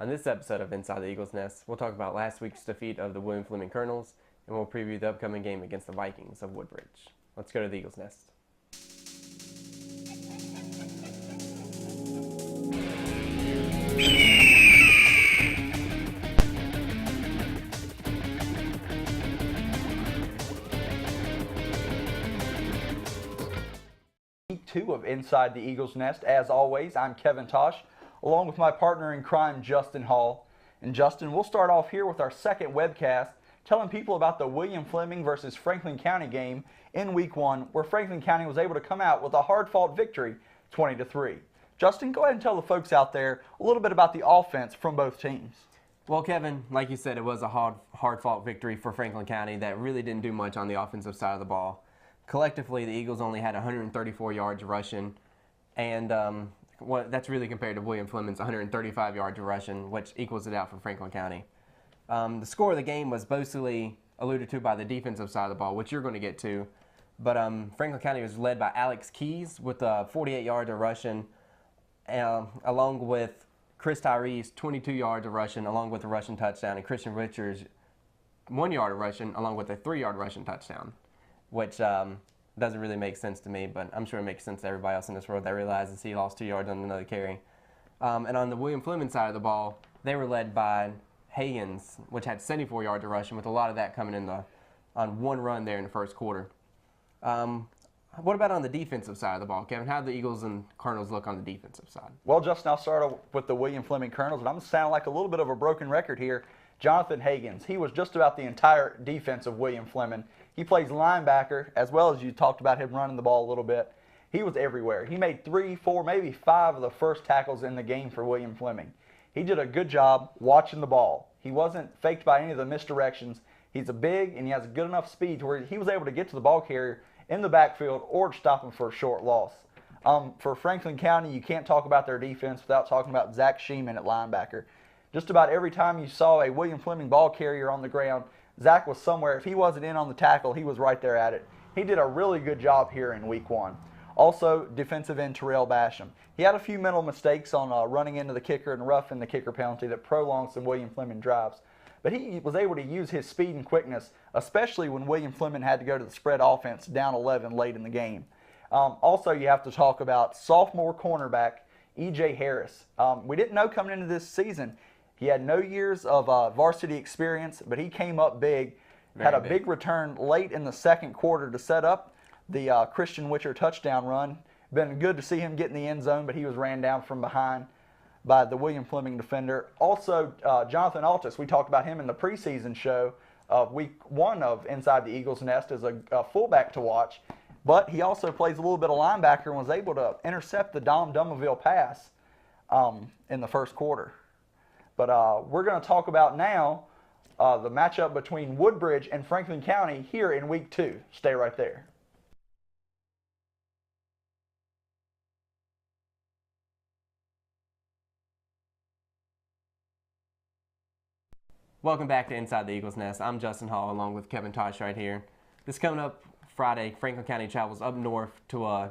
On this episode of Inside the Eagles Nest, we'll talk about last week's defeat of the William Fleming Colonels, and we'll preview the upcoming game against the Vikings of Woodbridge. Let's go to the Eagles Nest. Week 2 of Inside the Eagles Nest. As always, I'm Kevin Tosh, along with my partner in crime, Justin Hall. And Justin, we'll start off here with our second webcast, telling people about the William Fleming versus Franklin County game in Week 1, where Franklin County was able to come out with a hard-fought victory, 20-3. Justin, go ahead and tell the folks out there a little bit about the offense from both teams. Well, Kevin, like you said, it was a hard-fought victory for Franklin County that really didn't do much on the offensive side of the ball. Collectively, the Eagles only had 134 yards rushing, and that's really compared to William Fleming's 135 yards rushing, which equals it out for Franklin County. The score of the game was mostly alluded to by the defensive side of the ball, which you're going to get to. But Franklin County was led by Alex Keys with 48 yards of rushing, along with Chris Tyree's 22 yards of rushing, along with a rushing touchdown, and Christian Richards 1 yard of rushing, along with a 3-yard rushing touchdown, which doesn't really make sense to me, but I'm sure it makes sense to everybody else in this world that realizes he lost 2 yards on another carry. And on the William Fleming side of the ball, they were led by Higgins, which had 74 yards of rushing, with a lot of that coming in on one run there in the first quarter. What about on the defensive side of the ball, Kevin? How did the Eagles and Cardinals look on the defensive side? Well, Justin, I'll start with the William Fleming Colonels, and I'm going to sound like a little bit of a broken record here. Jonathan Higgins, he was just about the entire defense of William Fleming. He plays linebacker, as well as you talked about him running the ball a little bit. He was everywhere. He made 3, 4, maybe 5 of the first tackles in the game for William Fleming. He did a good job watching the ball. He wasn't faked by any of the misdirections. He's a big and he has good enough speed to where he was able to get to the ball carrier in the backfield or stop him for a short loss. For Franklin County, you can't talk about their defense without talking about Zach Sheeman at linebacker. Just about every time you saw a William Fleming ball carrier on the ground, Zach was somewhere. If he wasn't in on the tackle, he was right there at it. He did a really good job here in Week 1. Also, defensive end Terrell Basham. He had a few mental mistakes on running into the kicker and roughing the kicker penalty that prolonged some William Fleming drives. But he was able to use his speed and quickness, especially when William Fleming had to go to the spread offense down 11 late in the game. Also, you have to talk about sophomore cornerback E.J. Harris. We didn't know coming into this season. He had no years of varsity experience, but he came up big, had a big return late in the second quarter to set up the Christian Witcher touchdown run. Been good to see him get in the end zone, but he was ran down from behind by the William Fleming defender. Also, Jonathan Altus, we talked about him in the preseason show of Week 1 of Inside the Eagles Nest as a fullback to watch, but he also plays a little bit of linebacker and was able to intercept the Dom Dumaville pass in the first quarter. But we're going to talk about now the matchup between Woodbridge and Franklin County here in Week 2. Stay right there. Welcome back to Inside the Eagles Nest. I'm Justin Hall along with Kevin Tosh right here. This coming up Friday, Franklin County travels up north to a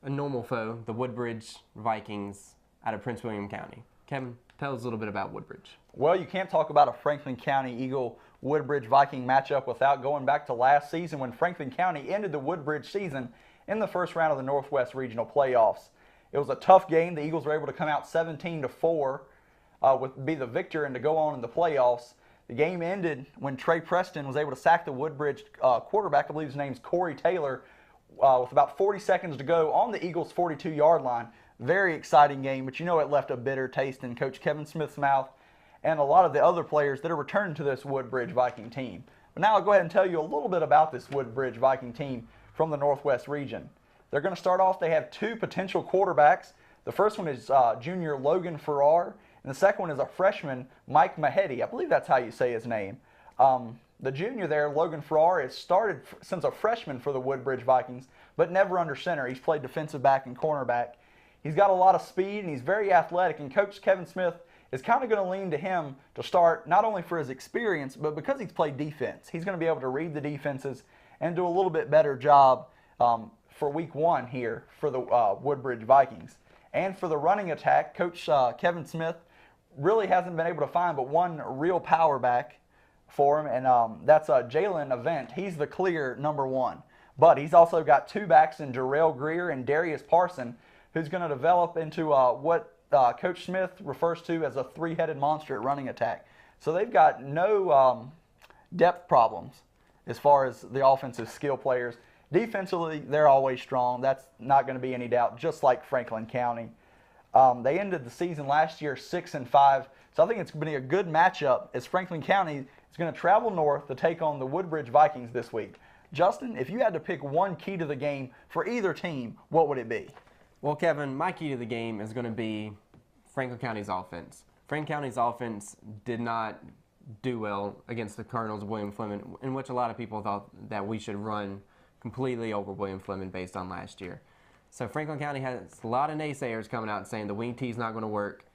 normal foe, the Woodbridge Vikings out of Prince William County. Kevin, tell us a little bit about Woodbridge. Well, you can't talk about a Franklin County Eagle-Woodbridge Viking matchup without going back to last season when Franklin County ended the Woodbridge season in the first round of the Northwest Regional Playoffs. It was a tough game. The Eagles were able to come out 17-4. Be the victor and to go on in the playoffs. The game ended when Trey Preston was able to sack the Woodbridge quarterback. I believe his name's Corey Taylor, with about 40 seconds to go on the Eagles' 42-yard line. Very exciting game, but you know it left a bitter taste in Coach Kevin Smith's mouth and a lot of the other players that are returned to this Woodbridge Viking team. But now I'll go ahead and tell you a little bit about this Woodbridge Viking team from the Northwest region. They're going to start off, they have 2 potential quarterbacks. The first one is junior Logan Farrar. And the second one is a freshman, Mike Mahedi. I believe that's how you say his name. The junior there, Logan Farrar, has started since a freshman for the Woodbridge Vikings, but never under center. He's played defensive back and cornerback. He's got a lot of speed, and he's very athletic, and Coach Kevin Smith is kind of going to lean to him to start, not only for his experience, but because he's played defense. He's going to be able to read the defenses and do a little bit better job for Week 1 here for the Woodbridge Vikings. And for the running attack, Coach Kevin Smith really hasn't been able to find but one real power back for him, and that's Jalen Event. He's the clear number one. But he's also got two backs in Jarrell Greer and Darius Parson, who's going to develop into what Coach Smith refers to as a three-headed monster at running attack. So they've got no depth problems as far as the offensive skill players. Defensively, they're always strong. That's not going to be any doubt, just like Franklin County. They ended the season last year 6-5, so I think it's going to be a good matchup as Franklin County is going to travel north to take on the Woodbridge Vikings this week. Justin, if you had to pick one key to the game for either team, what would it be? Well, Kevin, my key to the game is going to be Franklin County's offense. Franklin County's offense did not do well against the Colonels of William Fleming, in which a lot of people thought that we should run completely over William Fleming based on last year. So Franklin County has a lot of naysayers coming out and saying the wing T is not going to work,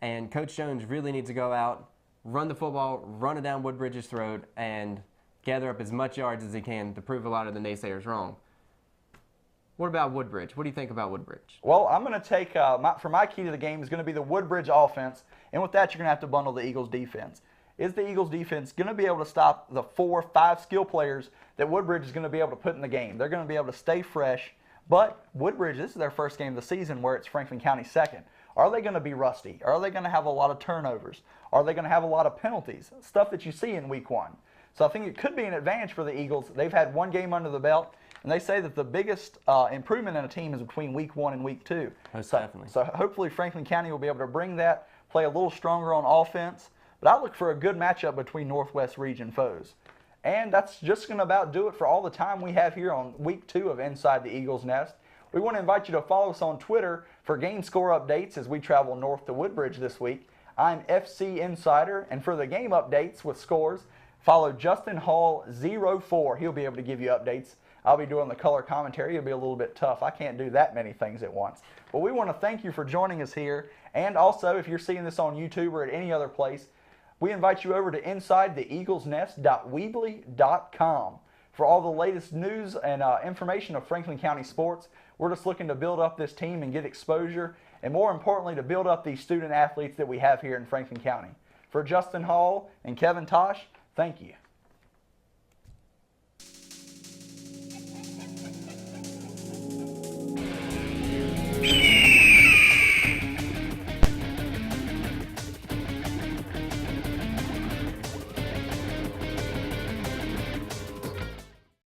and Coach Jones really needs to go out, run the football, run it down Woodbridge's throat, and gather up as much yards as he can to prove a lot of the naysayers wrong. What about Woodbridge? What do you think about Woodbridge? Well, I'm going to take, for my key to the game is going to be the Woodbridge offense, and with that you're going to have to bundle the Eagles defense. Is the Eagles defense going to be able to stop the 4 or 5 skill players that Woodbridge is going to be able to put in the game? They're going to be able to stay fresh, but Woodbridge, this is their first game of the season where it's Franklin County second. Are they going to be rusty? Are they going to have a lot of turnovers? Are they going to have a lot of penalties? Stuff that you see in week 1. So I think it could be an advantage for the Eagles. They've had one game under the belt, and they say that the biggest improvement in a team is between week 1 and week 2. Most definitely. So hopefully Franklin County will be able to bring that, play a little stronger on offense. But I look for a good matchup between Northwest Region foes. And that's just going to about do it for all the time we have here on week 2 of Inside the Eagles Nest. We want to invite you to follow us on Twitter for game score updates as we travel north to Woodbridge this week. I'm FC Insider, and for the game updates with scores, follow Justin Hall 04. He'll be able to give you updates. I'll be doing the color commentary. It'll be a little bit tough. I can't do that many things at once. But we want to thank you for joining us here. And also, if you're seeing this on YouTube or at any other place, we invite you over to InsideTheEaglesNest.weebly.com for all the latest news and information of Franklin County sports. We're just looking to build up this team and get exposure, and more importantly, to build up these student athletes that we have here in Franklin County. For Justin Hall and Kevin Tosh, thank you.